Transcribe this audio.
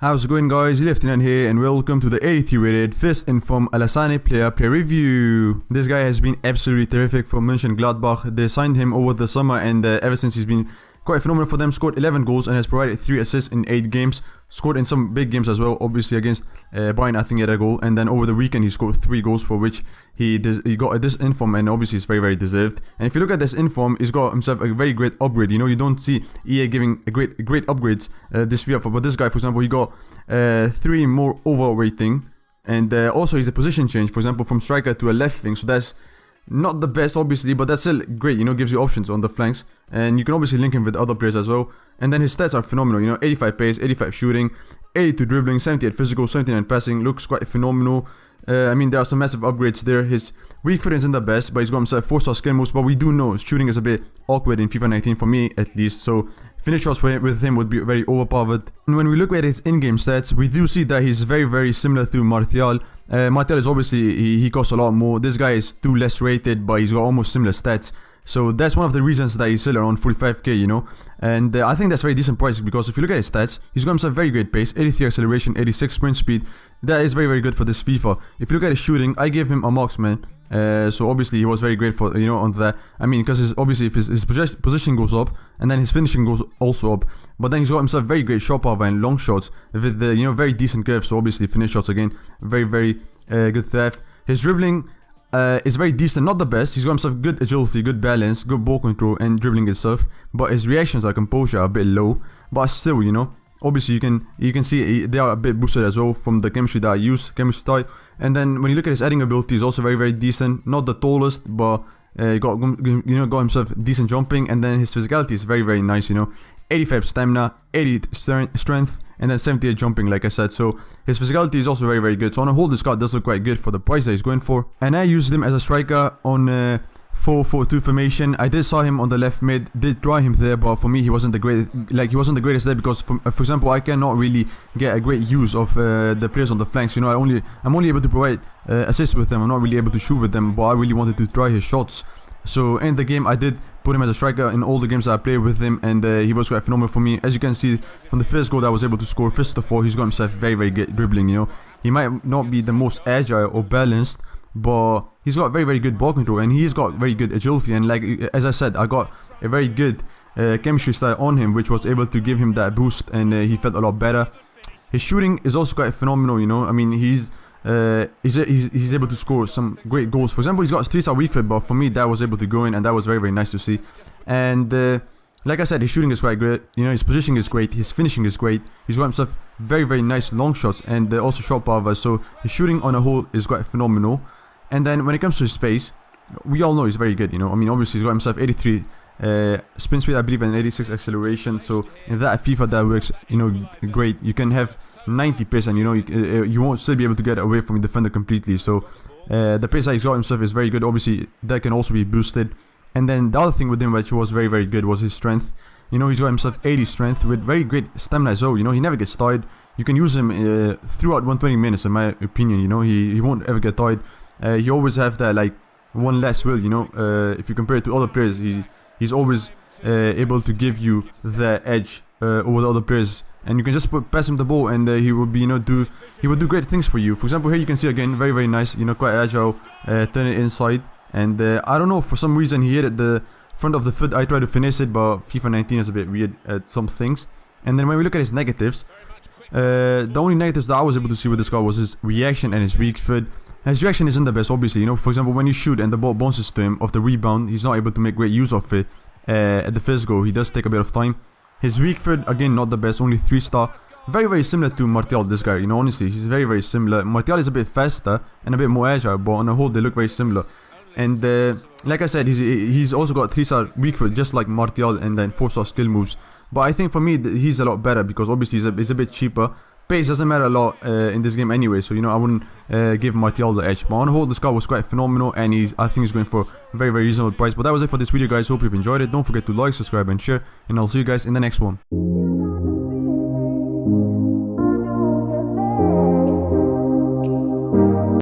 How's it going, guys? Lieutenant here, and welcome to the 83 rated first inform Alassane player review. This guy has been absolutely terrific for Mönchengladbach. They signed him over the summer, and ever since he's been quite phenomenal for them. Scored 11 goals and has provided 3 assists in 8 games. Scored in some big games as well, obviously against Bayern. I think he had a goal, and then over the weekend he scored 3 goals, for which he got this inform, and obviously it's very deserved. And if you look at this inform, he's got himself a very great upgrade. You know, you don't see EA giving a great upgrades this FIFA, but this guy, for example, he got 3 more overall rating, and also he's a position change, for example, from striker to a left wing. So that's not the best, obviously, but that's still great. You know, gives you options on the flanks, and you can obviously link him with other players as well. And then his stats are phenomenal. You know, 85 pace, 85 shooting, 82 dribbling, 78 physical, 79 passing. Looks quite phenomenal. I mean, there are some massive upgrades there. His weak foot isn't the best, but he's got himself 4-star skill moves. But we do know shooting is a bit awkward in FIFA 19 for me, at least. So finish shots with him would be very overpowered. And when we look at his in-game stats, we do see that he's very similar to Martial. Martial is obviously, he costs a lot more. This guy is 2 less rated, but he's got almost similar stats. So that's one of the reasons that he's still around 45k, you know. And I think that's very decent pricing, because if you look at his stats, he's got himself very great pace, 83 acceleration, 86 sprint speed. That is very good for this FIFA. If you look at his shooting, I gave him a marksman. So obviously he was very great for, you know, on that. I mean, because obviously if his position goes up, and then his finishing goes also up. But then he's got himself very great shot power and long shots with the, you know, very decent curve. So obviously finish shots again, very good theft. His dribbling is very decent, not the best. He's got himself good agility, good balance, good ball control, and dribbling itself. But his reactions are composure are a bit low. But still, you know, obviously you can see they are a bit boosted as well from the chemistry that I use, chemistry style. And then when you look at his adding ability, he's also very decent. Not the tallest, but he got himself decent jumping. And then his physicality is very nice. You know, 85 stamina, 80 strength, and then 78 jumping, like I said. So his physicality is also very good. So on a whole, this card does look quite good for the price that he's going for. And I used him as a striker on 4-4-2 formation. I did saw him on the left mid, did try him there, but for me he wasn't the greatest there, because for example, I cannot really get a great use of the players on the flanks. You know, I'm only able to provide assists with them. I'm not really able to shoot with them, but I really wanted to try his shots. So in the game, I did put him as a striker in all the games that I played with him, and he was quite phenomenal for me. As you can see from the first goal that I was able to score, first of all, he's got himself very good dribbling. You know, he might not be the most agile or balanced, but he's got very good ball control, and he's got very good agility. And like as I said, I got a very good chemistry style on him, which was able to give him that boost, and he felt a lot better. His shooting is also quite phenomenal. You know, I mean, he's able to score some great goals. For example, he's got a 3-star weak foot, but for me that was able to go in, and that was very nice to see. And like I said, his shooting is quite great. You know, his positioning is great, his finishing is great. He's got himself very nice long shots, and also shot power. So his shooting on a whole is quite phenomenal. And then when it comes to his pace, we all know he's very good. You know, I mean, obviously he's got himself 83 sprint speed, I believe, and 86 acceleration. So in that FIFA, that works, you know, great. You can have 90 pace, and you know, you won't still be able to get away from the defender completely. So the pace that he's got himself is very good. Obviously that can also be boosted. And then the other thing with him, which was very good, was his strength. You know, he's got himself 80 strength with very great stamina as well. You know, he never gets tired. You can use him throughout 120 minutes, in my opinion. You know, he won't ever get tired. He always have that like one less will. You know, if you compare it to other players, he's always able to give you the edge over the other players. And you can just pass him the ball, and he would be, you know, he would do great things for you. For example, here you can see again, very nice, you know, quite agile, turn it inside, and I don't know, for some reason he hit it the front of the foot. I tried to finesse it, but FIFA 19 is a bit weird at some things. And then when we look at his negatives, the only negatives that I was able to see with this guy was his reaction and his weak foot. His reaction isn't the best, obviously. You know, for example, when you shoot and the ball bounces to him off the rebound, he's not able to make great use of it at the first goal. He does take a bit of time. His weak foot, again, not the best, only 3-star. Very similar to Martial, this guy. You know, honestly, he's very similar. Martial is a bit faster and a bit more agile, but on the whole, they look very similar. And like I said, he's also got 3-star weak foot, just like Martial, and then 4-star skill moves. But I think for me, he's a lot better, because obviously he's a bit cheaper. Pace doesn't matter a lot in this game anyway, so you know, I wouldn't give Martial the edge. But on the whole, this guy was quite phenomenal, and I think he's going for a very reasonable price. But that was it for this video, guys. Hope you've enjoyed it. Don't forget to like, subscribe, and share, and I'll see you guys in the next one.